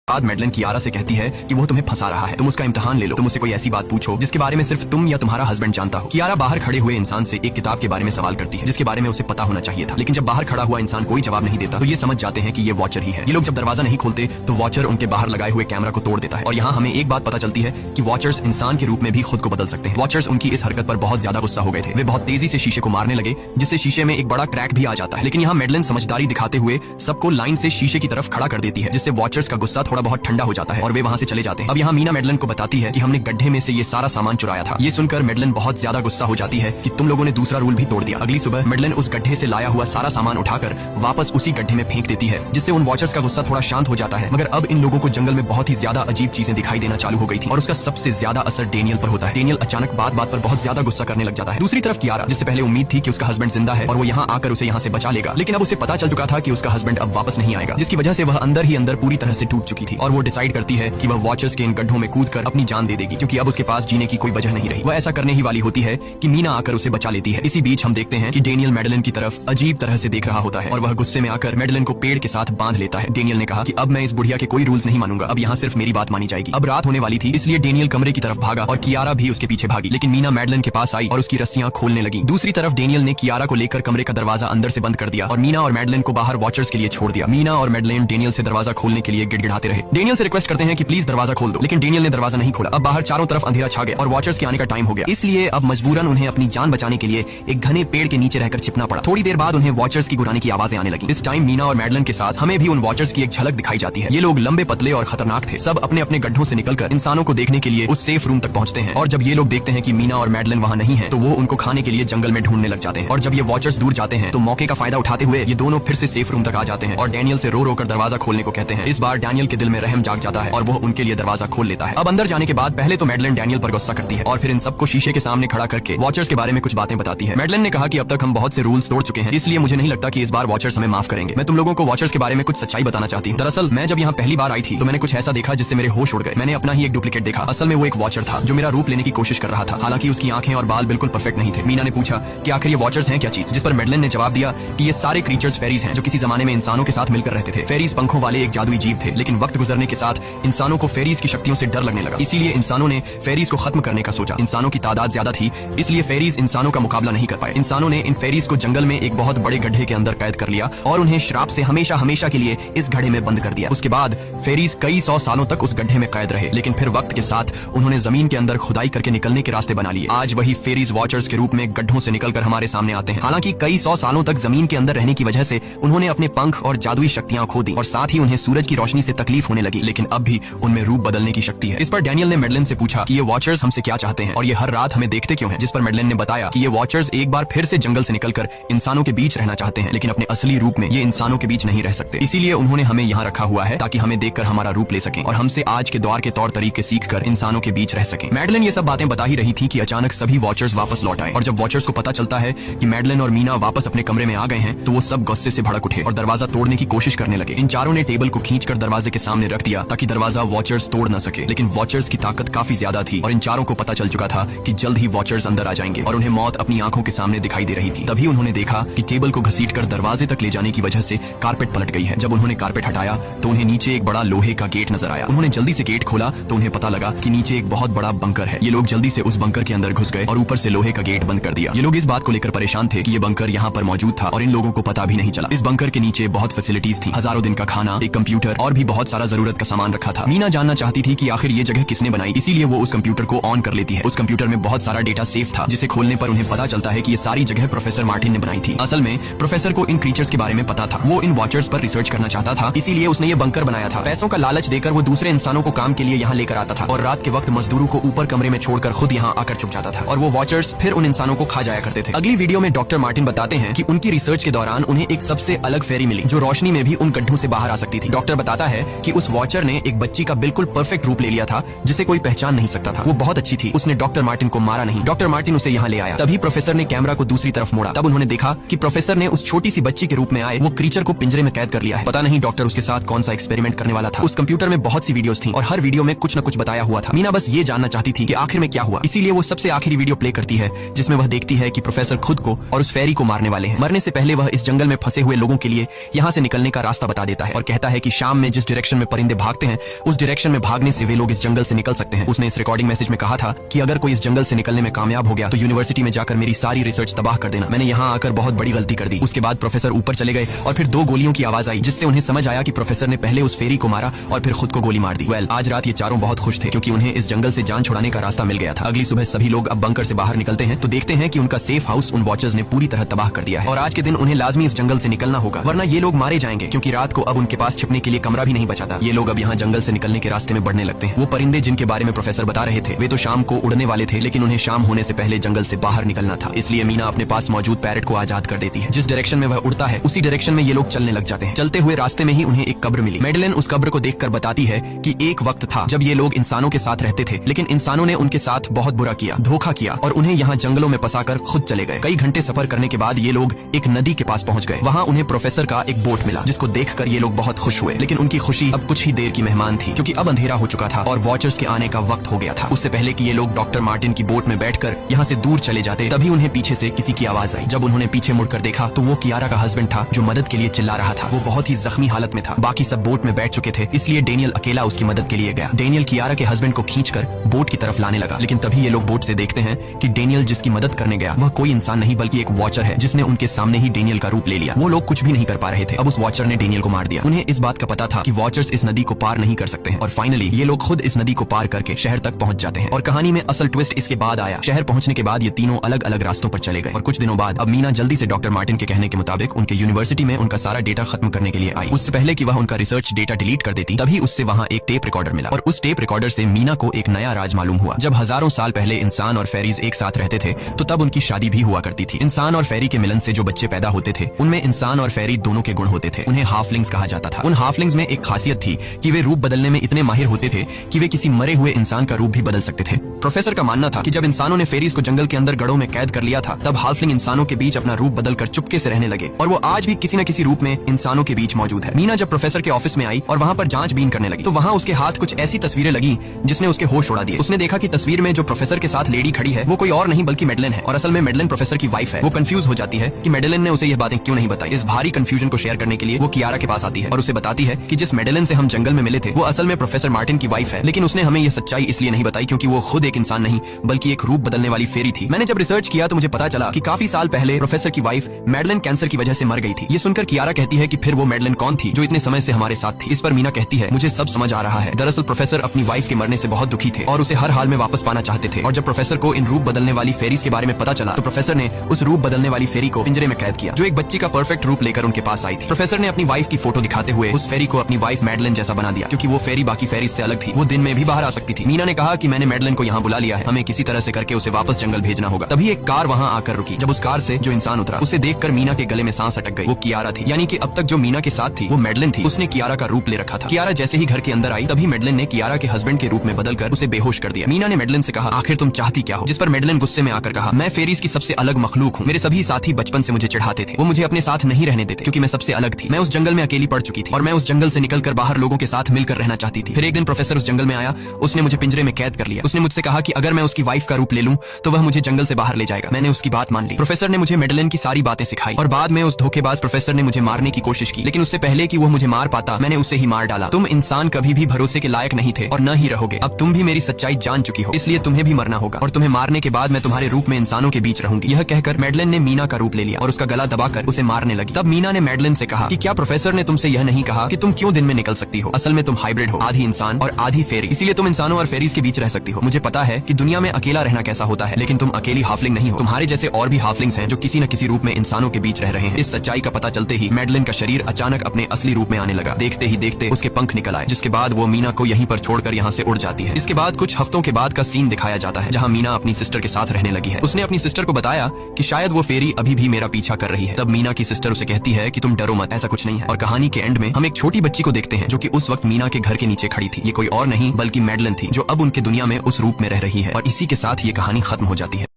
बाद मैडलिन कियारा से कहती है कि वो तुम्हें फंसा रहा है, तुम उसका इम्तिहान ले लो, तुम उससे कोई ऐसी बात पूछो जिसके बारे में सिर्फ तुम या तुम्हारा हस्बैंड जानता हो। कियारा बाहर खड़े हुए इंसान से एक किताब के बारे में सवाल करती है जिसके बारे में उसे पता होना चाहिए था, लेकिन जब बाहर खड़ा हुआ इंसान कोई जवाब नहीं देता तो ये समझ जाते हैं कि ये वॉचर ही है। ये लोग जब दरवाजा नहीं खोलते तो वॉचर उनके बाहर लगाए हुए कैमरा को तोड़ देता है और यहाँ हमें एक बात पता चलती है कि वॉचर्स इंसान के रूप में भी खुद को बदल सकते हैं। वॉचर्स उनकी इस हरकत पर बहुत ज्यादा गुस्सा हो गए थे, वे बहुत तेजी से शीशे को मारने लगे जिससे शीशे में एक बड़ा क्रैक भी आ जाता है, लेकिन यहाँ मैडलिन समझदारी दिखाते हुए सबको लाइन से शीशे की तरफ खड़ा कर देती है जिससे वॉचर्स का गुस्सा थोड़ा बहुत ठंडा हो जाता है और वे वहां से चले जाते हैं। अब यहाँ मीना मैडलिन को बताती है कि हमने गड्ढे में से ये सारा सामान चुराया था। ये सुनकर मैडलिन बहुत ज्यादा गुस्सा हो जाती है कि तुम लोगों ने दूसरा रूल भी तोड़ दिया। अगली सुबह मैडलिन उस गड्ढे से लाया हुआ सारा सामान उठाकर वापस उसी गड्ढे में फेंक देती है जिससे उन वॉचर्स का गुस्सा थोड़ा शांत हो जाता है। मगर अब इन लोगों को जंगल में बहुत ही ज्यादा अजीब चीजें दिखाई देना चालू हो गई थी और उसका सबसे ज्यादा असर डेनियल पर होता है। डेनियल अचानक बात बात पर बहुत ज्यादा गुस्सा करने लग जाता है। दूसरी तरफ कियारा, जिससे पहले उम्मीद थी कि उसका हस्बैंड जिंदा है और वो यहाँ आकर उसे यहाँ से बचा लेगा, लेकिन अब उसे पता चल चुका था कि उसका हस्बैंड अब वापस नहीं आएगा, जिसकी वजह से वह अंदर ही अंदर पूरी तरह से टूट चुकी थी और वो डिसाइड करती है कि वह वॉचर्स के इन गड्ढों में कूदकर अपनी जान दे देगी क्योंकि अब उसके पास जीने की कोई वजह नहीं रही। वह ऐसा करने ही वाली होती है कि मीना आकर उसे बचा लेती है। इसी बीच हम देखते हैं कि डेनियल मैडलिन की तरफ अजीब तरह से देख रहा होता है और वह गुस्से में आकर मैडलिन को पेड़ के साथ बांध लेता है। डेनियल ने कहा कि अब मैं इस बुढ़िया के कोई रूल्स नहीं मानूंगा, अब यहाँ सिर्फ मेरी बात मानी जाएगी। अब रात होने वाली थी, इसलिए डेनियल कमरे की तरफ भागा और कियारा भी उसके पीछे भागी, लेकिन मीना मैडलिन के पास आई और उसकी रस्सियां खोलने लगी। दूसरी तरफ डेनियल ने कियारा को लेकर कमरे का दरवाजा अंदर से बंद कर दिया और मीना और मैडलिन को बाहर वॉचर्स के लिए छोड़ दिया। मीना और मैडलिन डेनियल से दरवाजा खोलने के लिए गिड़गिड़ाते रहे। डेनियल से रिक्वेस्ट करते हैं कि प्लीज दरवाजा खोल दो, लेकिन डेनियल ने दरवाजा नहीं खोला। अब बाहर चारों तरफ अंधेरा छा गया और वॉचर्स के आने का टाइम हो गया, इसलिए अब मजबूरन उन्हें अपनी जान बचाने के लिए एक घने पेड़ के नीचे रहकर छिपना पड़ा। थोड़ी देर बाद उन्हें वॉचर्स की गुरानी की आवाजें आने लगी। इस टाइम मीना और मैडलिन के साथ हमें भी उन वॉचर्स की एक झलक दिखाई जाती है। ये लोग लंबे पतले और खतरनाक थे, सब अपने अपने गड्ढों से निकलकर इंसानों को देखने के लिए उस सेफ रूम तक पहुंचते हैं और जब ये लोग देखते हैं कि मीना और मैडलिन वहां नहीं है तो वो उनको खाने के लिए जंगल में ढूंढने लग जाते हैं और जब ये वॉचर्स दूर जाते हैं तो मौके का फायदा उठाते हुए ये दोनों फिर से सेफ रूम तक आ जाते हैं और डेनियल से रो रो कर दरवाजा खोलने को कहते हैं। इस बार डेनियल के दिल में रहम जाग जाता है और वो उनके लिए दरवाजा खोल लेता है। अब अंदर जाने के बाद पहले तो मैडलिन डेनियल पर गुस्सा करती है और फिर इन सबको शीशे के सामने खड़ा करके वॉचर्स के बारे में कुछ बातें बताती है। मैडलिन ने कहा कि अब तक हम बहुत से रूल्स तोड़ चुके हैं, इसलिए मुझे नहीं लगता कि इस बार वॉचर्स हमें माफ करेंगे। मैं तुम लोगों को वॉचर्स के बारे में कुछ सच्चाई बताना चाहती हूँ। दरअसल मैं जब यहाँ पहली बार आई थी तो मैंने कुछ ऐसा देखा जिससे मेरे होश उड़ गए। मैंने अपना ही एक डुप्लीकेट देखा। असल में वो एक वॉचर था जो मेरा रूप लेने की कोशिश कर रहा था, हालांकि उसकी आंखें और बाल बिल्कुल परफेक्ट नहीं थे। मीना ने पूछा कि आखिर ये वॉचर्स हैं क्या चीज, जिस पर मैडलिन ने जवाब दिया कि ये सारे क्रीचर्स फेरीज हैं जो किसी जमाने में इंसानों के साथ मिलकर रहते थे। फेरीज पंखों वाले एक जादुई जीव थे, लेकिन वक्त गुजरने के साथ इंसानों को फेरीज की शक्तियों से डर लगने लगा, इसीलिए इंसानों ने फेरीज को खत्म करने का सोचा। इंसानों की तादाद ज्यादा थी, इसलिए फेरीज इंसानों का मुकाबला नहीं कर पाए। इंसानों ने इन फेरीज को जंगल में एक बहुत बड़े गड्ढे के अंदर कैद कर लिया और उन्हें श्राप से हमेशा हमेशा के लिए इस गड्ढे में बंद कर दिया। उसके बाद फेरीज कई 100 सालों तक उस गड्ढे में कैद रहे, लेकिन फिर वक्त के साथ उन्होंने जमीन के अंदर खुदाई करके निकलने के रास्ते बना लिए। आज वही फेरीज वॉचर्स के रूप में गड्ढों से निकलकर हमारे सामने आते हैं। हालांकि कई 100 सालों तक जमीन के अंदर रहने की वजह से उन्होंने अपने पंख और जादुई शक्तियां खो दी और साथ ही उन्हें सूरज की रोशनी से तकलीफ होने लगी, लेकिन अब भी उनमें रूप बदलने की शक्ति है। इस पर डेनियल ने मैडलिन से पूछा कि ये वॉचर्स हमसे क्या चाहते हैं और ये हर रात हमें देखते क्यों हैं, जिस पर मैडलिन ने बताया कि ये वॉचर्स एक बार फिर से जंगल से निकलकर इंसानों के बीच रहना चाहते हैं, लेकिन अपने असली रूप में ये इंसानों के बीच नहीं रह सकते, इसीलिए उन्होंने हमें यहाँ रखा हुआ है ताकि हमें देखकर हमारा रूप ले सकें और हमसे आज के दौर के तौर तरीके सीखकर इंसानों के बीच रह सकें। मैडलिन ये सब बातें बता ही रही थी कि अचानक सभी वॉचर्स वापस लौट आए और जब वॉचर्स को पता चलता है कि मैडलिन और मीना वापस अपने कमरे में आ गए हैं तो वो सब गुस्से से भड़क उठे और दरवाजा तोड़ने की कोशिश करने लगे। इन चारों ने टेबल को खींचकर दरवाजे के सामने रख दिया ताकि दरवाजा वॉचर्स तोड़ न सके, लेकिन वॉचर्स की ताकत काफी ज्यादा थी और इन चारों को पता चल चुका था कि जल्द ही वॉचर्स अंदर आ जाएंगे और उन्हें मौत अपनी आंखों के सामने दिखाई दे रही थी। तभी उन्होंने देखा कि टेबल को घसीटकर दरवाजे तक ले जाने की वजह से कारपेट पलट गई है। जब उन्होंने कारपेट हटाया तो उन्हें नीचे एक बड़ा लोहे का गेट नजर आया। उन्होंने जल्दी से गेट खोला तो उन्हें पता लगा कि नीचे एक बहुत बड़ा बंकर है। ये लोग जल्दी से उस बंकर के अंदर घुस गए और ऊपर से लोहे का गेट बंद कर दिया। ये लोग इस बात को लेकर परेशान थे कि ये बंकर यहाँ पर मौजूद था और इन लोगों को पता भी नहीं चला। इस बंकर के नीचे बहुत फैसिलिटीज थी, हजारों दिन का खाना, एक कंप्यूटर और भी बहुत सारा जरूरत का सामान रखा था। मीना जानना चाहती थी कि आखिर ये जगह किसने बनाई, इसीलिए वो उस कंप्यूटर को ऑन कर लेती है। उस कंप्यूटर में बहुत सारा डेटा सेफ था जिसे खोलने पर उन्हें पता चलता है कि ये सारी जगह प्रोफेसर मार्टिन ने बनाई थी। असल में प्रोफेसर को इन क्रीचर्स के बारे में पता था, वो इन वॉचर्स पर रिसर्च करना चाहता था, इसीलिए उसने ये बंकर बनाया था। पैसों का लालच देकर वो दूसरे इंसानों को काम के लिए यहाँ लेकर आता था और रात के वक्त मजदूरों को ऊपर कमरे में छोड़कर खुद यहाँ आकर छुप जाता था और वो वॉचर्स फिर उन इंसानों को खा जाया करते थे। अगली वीडियो में डॉक्टर मार्टिन बताते हैं कि उनकी रिसर्च के दौरान उन्हें एक सबसे अलग फेरी मिली जो रोशनी में भी उन गड्ढों से बाहर आ सकती थी। डॉक्टर बताता है कि उस वॉचर ने एक बच्ची का बिल्कुल परफेक्ट रूप ले लिया था जिसे कोई पहचान नहीं सकता था। वो बहुत अच्छी थी, उसने डॉक्टर मार्टिन को मारा नहीं। डॉक्टर मार्टिन उसे यहाँ ले आया। तभी प्रोफेसर ने कैमरा को दूसरी तरफ मोड़ा। तब उन्होंने देखा कि प्रोफेसर ने उस छोटी सी बच्ची के रूप में आए वो क्रीचर को पिंजरे में कैद कर लिया है। पता नहीं डॉक्टर उसके साथ कौन सा एक्सपेरिमेंट करने वाला था। उस कंप्यूटर में बहुत सी वीडियोस थी और हर वीडियो में कुछ न कुछ बताया हुआ था। मीना बस ये जानना चाहती थी कि आखिर में क्या हुआ, इसीलिए वो सबसे आखिरी वीडियो प्ले करती है जिसमें वह देखती है कि प्रोफेसर खुद को और उस फेरी को मारने वाले हैं। मरने से पहले वह इस जंगल में फंसे हुए लोगों के लिए यहाँ से निकलने का रास्ता बता देता है और कहता है कि शाम में जिस डायरेक्शन में परिंदे भागते हैं उस डायरेक्शन में भागने से वे लोग इस जंगल से निकल सकते हैं। उसने इस रिकॉर्डिंग मैसेज में कहा था कि अगर कोई इस जंगल से निकलने में कामयाब हो गया तो यूनिवर्सिटी में जाकर मेरी सारी रिसर्च तबाह कर देना। मैंने यहाँ आकर बहुत बड़ी गलती कर दी। उसके बाद प्रोफेसर ऊपर चले गए और फिर 2 गोलियों की आवाज आई जिससे उन्हें समझ आया कि प्रोफेसर ने पहले उस फेरी को मारा और फिर खुद को गोली मार दी। आज रात ये चारों बहुत खुश थे क्योंकि उन्हें इस जंगल से जान छुड़ाने का रास्ता मिल गया था। अगली सुबह सभी लोग अब बंकर से बाहर निकलते हैं तो देखते हैं कि उनका सेफ हाउस उन वॉचर्स ने पूरी तरह तबाह कर दिया है और आज के दिन उन्हें लाजमी इस जंगल से निकलना होगा वरना ये लोग मारे जाएंगे क्योंकि रात को अब उनके पास छिपने के लिए कमरा भी नहीं बचा था। ये लोग अब यहाँ जंगल से निकलने के रास्ते में बढ़ने लगते हैं। वो परिंदे जिनके बारे में प्रोफेसर बता रहे थे वे तो शाम को उड़ने वाले थे लेकिन उन्हें शाम होने से पहले जंगल से बाहर निकलना था। इसलिए मीना अपने पास मौजूद पैरट को आजाद कर देती है। जिस डायरेक्शन में वह उड़ता है उसी डायरेक्शन में ये लोग चलने लग जाते हैं। चलते हुए रास्ते में ही उन्हें एक कब्र मिली। मैडेलिन उस कब्र को देखकर बताती है कि एक वक्त था जब ये लोग इंसानों के साथ रहते थे लेकिन इंसानों ने उनके साथ बहुत बुरा किया, धोखा किया और उन्हें यहाँ जंगलों में फंसाकर खुद चले गए। कई घंटे सफर करने के बाद ये लोग एक नदी के पास पहुंच गए। वहाँ उन्हें प्रोफेसर का एक बोट मिला जिसको देखकर ये लोग बहुत खुश हुए लेकिन उनकी खुशी अब कुछ ही देर की मेहमान थी क्योंकि अब अंधेरा हो चुका था और वॉचर्स के आने का वक्त हो गया था। उससे पहले कि ये लोग डॉक्टर मार्टिन की बोट में बैठकर यहाँ से दूर चले जाते तभी उन्हें पीछे से किसी की आवाज आई। जब उन्होंने पीछे मुड़कर देखा तो वो कियारा का हस्बैंड था जो मदद के लिए चिल्ला रहा था। वो बहुत ही जख्मी हालत में था। बाकी सब बोट में बैठ चुके थे इसलिए डेनियल अकेला उसकी मदद के लिए गया। डेनियल कियारा के हस्बैंड को खींचकर बोट की तरफ लाने लगा लेकिन तभी ये लोग बोट से देखते हैं कि डेनियल जिसकी मदद करने गया वह कोई इंसान नहीं बल्कि एक वॉचर है जिसने उनके सामने ही डेनियल का रूप ले लिया। वो लोग कुछ भी नहीं कर पा रहे थे। अब उस वॉचर ने डेनियल को मार दिया। उन्हें इस बात का पता था कि वॉचर्स इस नदी को पार नहीं कर सकते हैं और फाइनली ये लोग खुद इस नदी को पार करके शहर तक पहुंच जाते हैं। और कहानी में असल ट्विस्ट इसके बाद आया। शहर पहुंचने के बाद ये तीनों अलग अलग रास्तों पर चले गए और कुछ दिनों बाद अब मीना जल्दी से डॉक्टर मार्टिन के कहने के मुताबिक उनके यूनिवर्सिटी में उनका सारा डेटा खत्म करने के लिए आई। उससे पहले कि वह उनका रिसर्च डेटा डिलीट कर देती तभी उससे वहाँ एक टेप रिकॉर्डर मिला और उस टेप रिकॉर्डर से मीना को एक नया राज मालूम हुआ। जब हजारों साल पहले इंसान और फेरीज एक साथ रहते थे तो तब उनकी शादी भी हुआ करती थी। इंसान और फेरी के मिलन से जो बच्चे पैदा होते थे उनमें इंसान और फेरी दोनों के गुण होते थे। उन्हें हाफलिंग्स कहा जाता था। उन हाफलिंग्स में एक खासियत थी कि वे रूप बदलने में इतने माहिर होते थे कि वे किसी मरे हुए इंसान का रूप भी बदल सकते थे। प्रोफेसर का मानना था कि जब इंसानों ने फेरीज को जंगल के अंदर गढ़ों में कैद कर लिया था तब हाफलिंग इंसानों के बीच अपना रूप बदलकर चुपके से रहने लगे और वो आज भी किसी न किसी रूप में इंसानों के बीच मौजूद है। मीना जब प्रोफेसर के ऑफिस में आई और वहाँ पर जांचबीन करने लगी तो वहाँ उसके हाथ कुछ ऐसी तस्वीरें लगी जिसने उसके होश उड़ा दिए। उसने देखा कि तस्वीर में जो प्रोफेसर के साथ लेडी खड़ी है वो कोई और नहीं बल्कि मेडलिन है और असल में मेडलिन प्रोफेसर की वाइफ है। वो कंफ्यूज हो जाती है कि मेडलिन ने उसे ये बातें क्यों नहीं बताई। इस भारी कंफ्यूजन को शेयर करने के लिए वो कियारा के पास आती है और उसे बताती है कि जिस मेडलिन से हम जंगल में मिले थे वो असल में प्रोफेसर मार्टिन की वाइफ है लेकिन उसने हमें ये सच्चाई इसलिए नहीं बताई क्योंकि वो खुद एक इंसान नहीं बल्कि एक रूप बदलने वाली फेरी थी। मैंने जब रिसर्च किया तो मुझे पता चला कि काफी साल पहले प्रोफेसर की वाइफ मेडलिन कैंसर की वजह से मर गई थी। ये सुनकर कियारा कहती है कि फिर वो मेडलिन कौन थी जो इतने समय से हमारे साथ थी। इस पर मीना कहती है मुझे सब समझ आ रहा है। दरअसल प्रोफेसर अपनी वाइफ के मरने से बहुत दुखी थे और उसे हर हाल में वापस पाना चाहते थे और जब प्रोफेसर को इन रूप बदलने वाली फेरीज के बारे में पता चला तो प्रोफेसर ने उस रूप बदलने वाली फेरी को पिंजरे में कैद किया जो एक बच्ची का परफेक्ट रूप लेकर उनके पास आई थी। प्रोफेसर ने अपनी वाइफ की फोटो दिखाते हुए उस फेरी को अपनी वाइफ मेडलिन जैसा बना दिया क्योंकि वो फेरी बाकी फेरीज से अलग थी। वो दिन में भी बाहर आ सकती थी। मीना ने कहा कि मैंने मेडलिन को यहाँ बुला लिया है, हमें किसी तरह से करके उसे वापस जंगल भेजना होगा। तभी एक कार वहाँ आकर रुकी। जब उस कार से जो इंसान उतरा उसे देखकर मीना के गले में सांस अटक गई। वो कियारा थी। यानी कि अब तक जो मीना के साथ थी वो मेडलिन थी। उसने कियारा का रूप ले रखा था। कियारा जैसे ही घर के अंदर आई तभी मेडलिन ने कियारा के हस्बैंड के रूप में बदलकर उसे बेहोश कर दिया। मीना ने मेडलिन से कहा आखिर तुम चाहती क्या हो, जिस पर मेडलिन गुस्से में आकर कहा मैं फेरीज की सबसे अलग मखलूक हूँ। मेरे सभी साथी बचपन से मुझे चिढ़ाते थे, वो मुझे अपने साथ नहीं रहने देते क्योंकि मैं सबसे अलग थी। मैं उस जंगल में अकेली पड़ चुकी थी और मैं उस जंगल से निकलकर बाहर लोगों के साथ मिलकर रहना चाहती थी। फिर एक दिन प्रोफेसर उस जंगल में आया। उसने मुझे पिंजरे में कैद कर लिया। उसने मुझसे कहा कि अगर मैं उसकी वाइफ का रूप ले लूं तो वह मुझे जंगल से बाहर ले जाएगा। मैंने उसकी बात मान ली। प्रोफेसर ने मुझे मेडलिन की सारी बातें सिखाई और बाद में उस धोखेबाज प्रोफेसर ने मुझे मारने की कोशिश की, लेकिन उससे पहले कि वो मुझे मार पाता मैंने उसे ही मार डाला। तुम इंसान कभी भी भरोसे के लायक नहीं थे और न ही रहोगे। अब तुम भी मेरी सच्चाई जान चुकी हो, इसलिए तुम्हें भी मरना होगा और तुम्हें मारने के बाद मैं तुम्हारे रूप में इंसानों के बीच रहूंगी। यह कहकर मेडलिन ने मीना का रूप ले लिया और उसका गला दबाकर उसे मारने लगी। तब मीना ने मेडलिन से कहा कि क्या प्रोफेसर ने तुमसे यह नहीं कहा कि तुम क्यों दिन में निकल सकती हो? असल में तुम हाइब्रिड हो, आधी इंसान और आधी फेरी, इसीलिए तुम इंसानों और फेरीज के बीच रह सकती हो। मुझे पता है कि दुनिया में अकेला रहना कैसा होता है, लेकिन तुम अकेली हाफलिंग नहीं हो। तुम्हारे जैसे और भी हाफलिंग्स हैं जो किसी न किसी रूप में इंसानों के बीच रह रहे हैं। इस सच्चाई का पता चलते ही मेडलिन का शरीर अचानक अपने असली रूप में आने लगा। देखते ही देखते उसके पंख निकल आए, जिसके बाद वो मीना को यहीं पर छोड़कर यहाँ से उड़ जाती है। इसके बाद कुछ हफ्तों के बाद का सीन दिखाया जाता है जहाँ मीना अपनी सिस्टर के साथ रहने लगी है। उसने अपनी सिस्टर को बताया कि शायद वो फेरी अभी भी मेरा पीछा कर रही है। तब मीना की सिस्टर उसे कहती है कि तुम डरो मत, ऐसा कुछ नहीं है। और कहानी के एंड में हम एक छोटी बच्ची को देखते हैं जो कि उस वक्त मीना के घर के नीचे खड़ी थी। ये कोई और नहीं बल्कि मेडलिन थी जो अब उनके दुनिया में उस रूप में रह रही है। और इसी के साथ ये कहानी खत्म हो जाती है।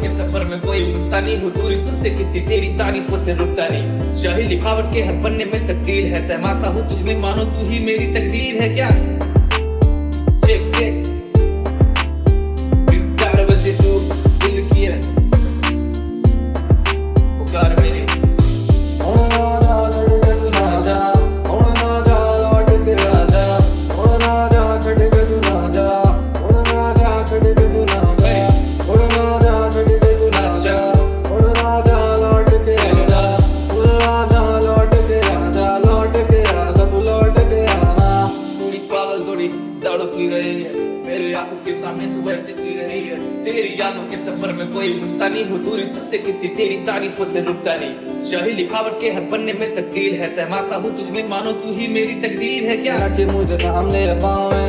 के सफर में कोई गुस्सा नहीं हो, दूरी तुझसे कितनी तेरी तारीफों से रुकता नहीं। शाही लिखावट के हर पन्ने में तकदीर है, सहमासा हूँ तुझ में, मानो तू ही मेरी तकदीर है क्या। चेक चेक तू दिल की है पुकार मेरी। दारू पी रही है मेरे आंखों के सामने, तू वैसे पी रही है। तेरी यादों के सफर में कोई गुस्सा नहीं हो, दूरी तुझसे कितनी तेरी तारीफों से रुकता नहीं। शाही लिखावट के हर पन्ने में तकदीर है, सहमासा हूँ तुझ में, मानो तू ही मेरी तकदीर है क्या। कि मुझे सामने पाँव में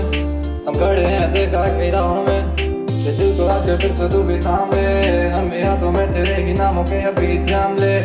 हम खड़े हैं देखा के राहों में, दिल को आके फिर से तू भी थाम ले, हम हाथों में तेरे की नामों के अभी जाम ले।